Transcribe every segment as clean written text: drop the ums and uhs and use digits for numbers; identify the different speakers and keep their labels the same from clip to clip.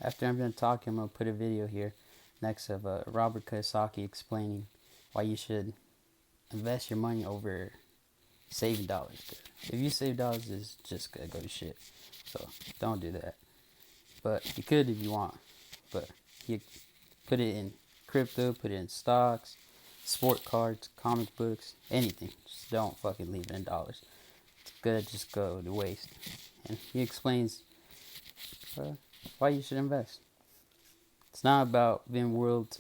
Speaker 1: after I'm done talking, I'm gonna put a video here next of Robert Kiyosaki explaining why you should invest your money over saving dollars. If you save dollars, it's just gonna go to shit. So don't do that. But you could if you want. But you put it in crypto, put it in stocks, sport cards, comic books, anything. Just don't fucking leave it in dollars. It's gonna just go to waste. And he explains why you should invest. It's not about being world,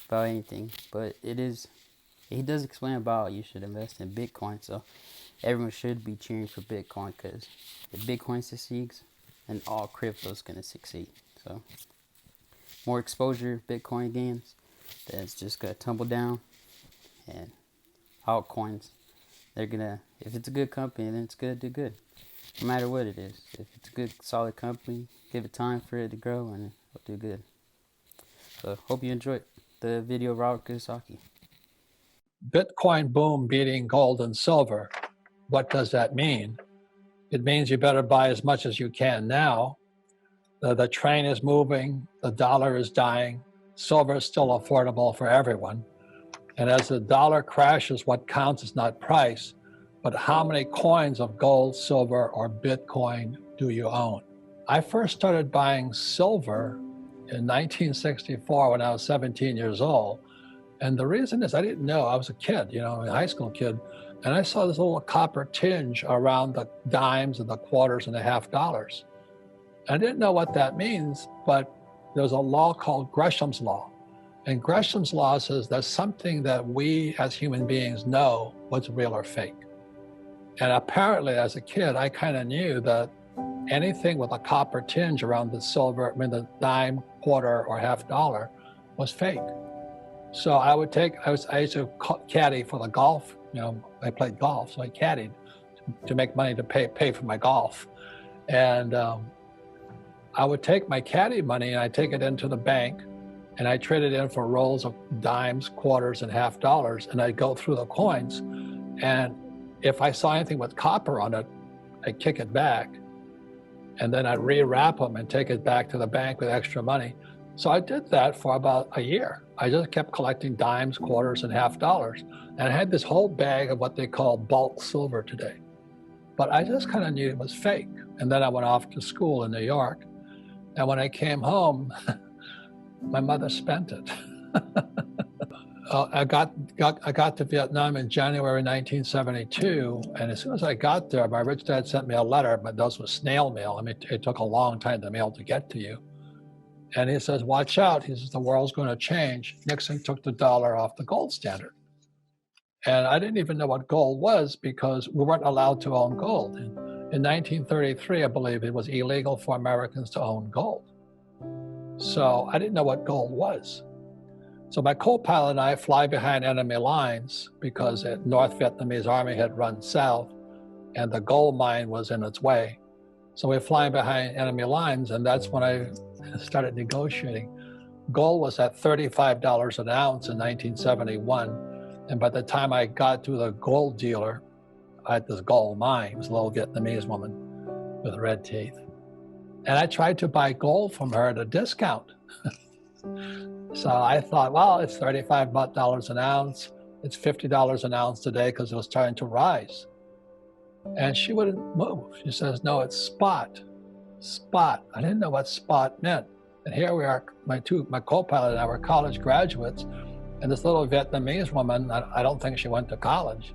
Speaker 1: about anything, but it is. He does explain about you should invest in Bitcoin, so everyone should be cheering for Bitcoin because if Bitcoin succeeds, then all crypto is gonna succeed. So more exposure Bitcoin gains, then it's just gonna tumble down, and altcoins, they're gonna, if it's a good company, then it's gonna do good, no matter what it is. If it's a good solid company, give it time for it to grow, and it'll do good. So hope you enjoyed the video of Robert Kiyosaki.
Speaker 2: Bitcoin boom beating gold and silver. What does that mean? It means you better buy as much as you can now. The train is moving, the dollar is dying, silver is still affordable for everyone. And as the dollar crashes, what counts is not price, but how many coins of gold, silver, or Bitcoin do you own? I first started buying silver in 1964 when I was 17 years old. And the reason is I didn't know. I was a kid, a high school kid, and I saw this little copper tinge around the dimes and the quarters and the half dollars. I didn't know what that means, but there's a law called Gresham's Law. And Gresham's Law says there's something that we as human beings know what's real or fake. And apparently as a kid, I kind of knew that anything with a copper tinge around the silver, the dime, quarter, or half dollar was fake. So I used to caddy for the golf. I played golf, so I caddied to make money to pay for my golf. And I would take my caddy money and I'd take it into the bank and I trade it in for rolls of dimes, quarters, and half dollars. And I'd go through the coins. And if I saw anything with copper on it, I'd kick it back. And then I'd rewrap them and take it back to the bank with extra money. So I did that for about a year. I just kept collecting dimes, quarters, and half dollars. And I had this whole bag of what they call bulk silver today. But I just kind of knew it was fake. And then I went off to school in New York. And when I came home, my mother spent it. I got to Vietnam in January 1972. And as soon as I got there, my rich dad sent me a letter, but those was snail mail. I mean, it took a long time to mail to get to you. And he says, watch out. He says, the world's going to change. Nixon took the dollar off the gold standard. And I didn't even know what gold was because we weren't allowed to own gold. In 1933, I believe it was illegal for Americans to own gold. So I didn't know what gold was. So my co-pilot and I fly behind enemy lines because the North Vietnamese army had run south and the gold mine was in its way. So we're flying behind enemy lines, and that's when I started negotiating. Gold was at $35 an ounce in 1971. And by the time I got to the gold dealer at this gold mine, it was a little Vietnamese woman with red teeth. And I tried to buy gold from her at a discount. So I thought, well, it's $35 an ounce. It's $50 an ounce today because it was starting to rise. And she wouldn't move. She says, no, it's spot. Spot. I didn't know what spot meant. And here we are, my co-pilot and I were college graduates. And this little Vietnamese woman, I don't think she went to college,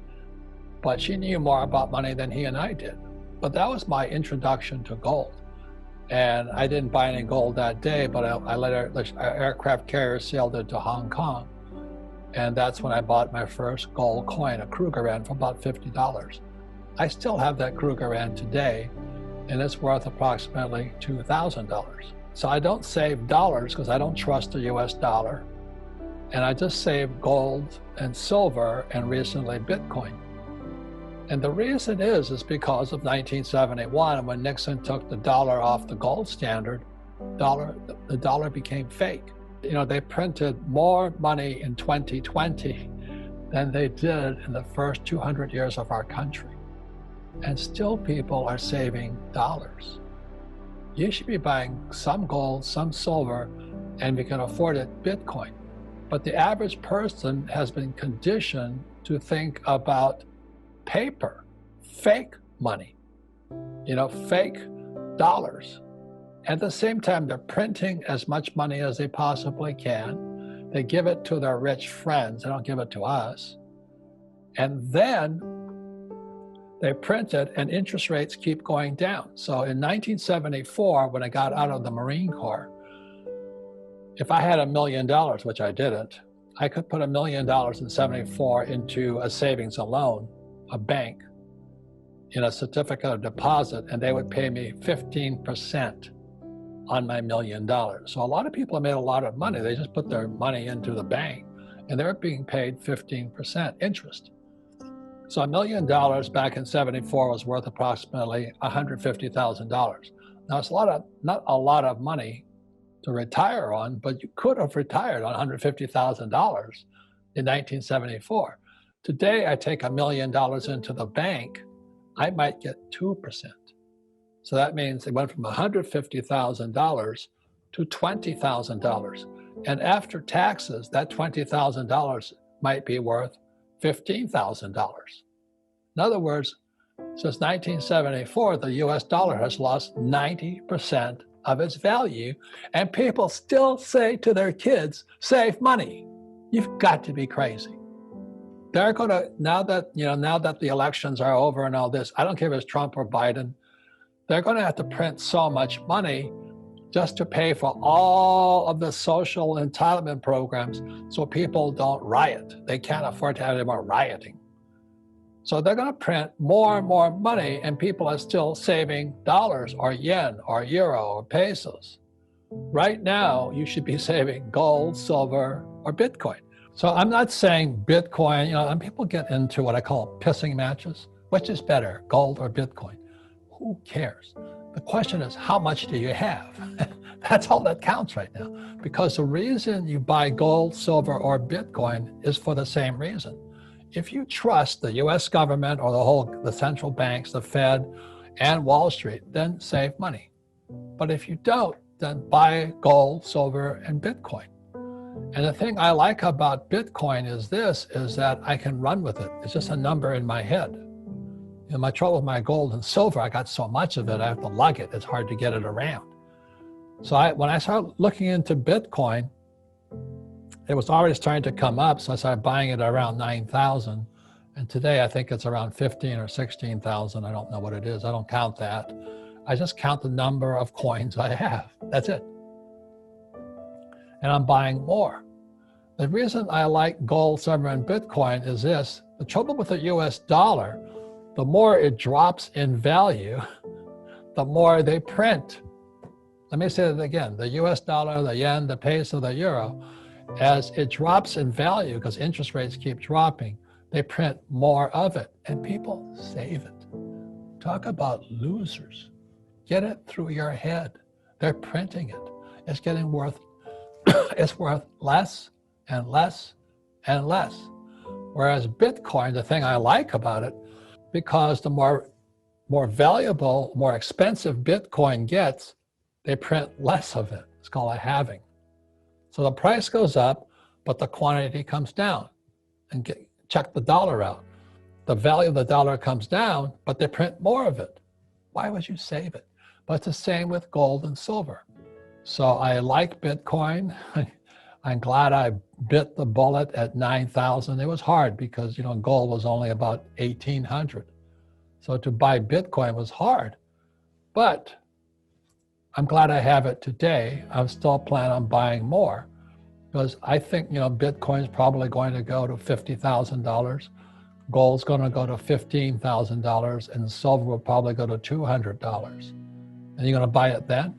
Speaker 2: but she knew more about money than he and I did. But that was my introduction to gold. And I didn't buy any gold that day, but I let our aircraft carrier sailed into Hong Kong. And that's when I bought my first gold coin, a Krugerrand, for about $50. I still have that Krugerrand today, and it's worth approximately $2,000. So I don't save dollars because I don't trust the US dollar. And I just save gold and silver and recently Bitcoin. And the reason is because of 1971, when Nixon took the dollar off the gold standard, the dollar became fake. They printed more money in 2020 than they did in the first 200 years of our country. And still people are saving dollars. you should be buying some gold, some silver, and if you can afford it, Bitcoin. But the average person has been conditioned to think about paper, fake money, fake dollars. At the same time, they're printing as much money as they possibly can. They give it to their rich friends. They don't give it to us. And then they print it, and interest rates keep going down. So in 1974, when I got out of the Marine Corps, if I had $1 million, which I didn't, I could put $1 million in 74 into a savings and loan, a bank, in a certificate of deposit, and they would pay me 15% on my $1 million. So a lot of people have made a lot of money. They just put their money into the bank, and they're being paid 15% interest. So $1 million back in 74 was worth approximately $150,000. Now it's not a lot of money to retire on, but you could have retired on $150,000 in 1974. Today, I take $1 million into the bank, I might get 2%. So that means it went from $150,000 to $20,000. And after taxes, that $20,000 might be worth $15,000. In other words, since 1974, the US dollar has lost 90% of its value, and people still say to their kids, save money. You've got to be crazy. They're going to, now that the elections are over and all this, I don't care if it's Trump or Biden, they're going to have to print so much money just to pay for all of the social entitlement programs so people don't riot. They can't afford to have any more rioting. So they're going to print more and more money, and people are still saving dollars or yen or euro or pesos. Right now, you should be saving gold, silver, or Bitcoin. So I'm not saying Bitcoin, and people get into what I call pissing matches. Which is better, gold or Bitcoin? Who cares? The question is, how much do you have? That's all that counts right now. Because the reason you buy gold, silver, or Bitcoin is for the same reason. If you trust the US government or the central banks, the Fed, and Wall Street, then save money. But if you don't, then buy gold, silver, and Bitcoin. And the thing I like about Bitcoin is that I can run with it. It's just a number in my head. My trouble with my gold and silver, I got so much of it, I have to lug it. It's hard to get it around. So when I started looking into Bitcoin, it was already starting to come up, so I started buying it around 9,000. And today I think it's around 15 or 16,000. I don't know what it is. I don't count that. I just count the number of coins I have. That's it. And I'm buying more. The reason I like gold, silver, and Bitcoin is this. The trouble with the US dollar, the more it drops in value, the more they print. Let me say that again. The US dollar, the yen, the peso, the euro, as it drops in value because interest rates keep dropping, they print more of it and people save it. Talk about losers. Get it through your head. They're printing it. It's getting worth, it's worth less and less and less. Whereas Bitcoin, the thing I like about it, because the more valuable, more expensive Bitcoin gets, they print less of it. It's called a halving. So the price goes up, but the quantity comes down. And check the dollar out. The value of the dollar comes down, but they print more of it. Why would you save it? But it's the same with gold and silver. So I like Bitcoin. I'm glad I bit the bullet at 9,000. It was hard because, gold was only about 1,800. So to buy Bitcoin was hard. But I'm glad I have it today. I'm still planning on buying more because I think, Bitcoin is probably going to go to $50,000. Gold's going to go to $15,000 and silver will probably go to $200. And you're going to buy it then?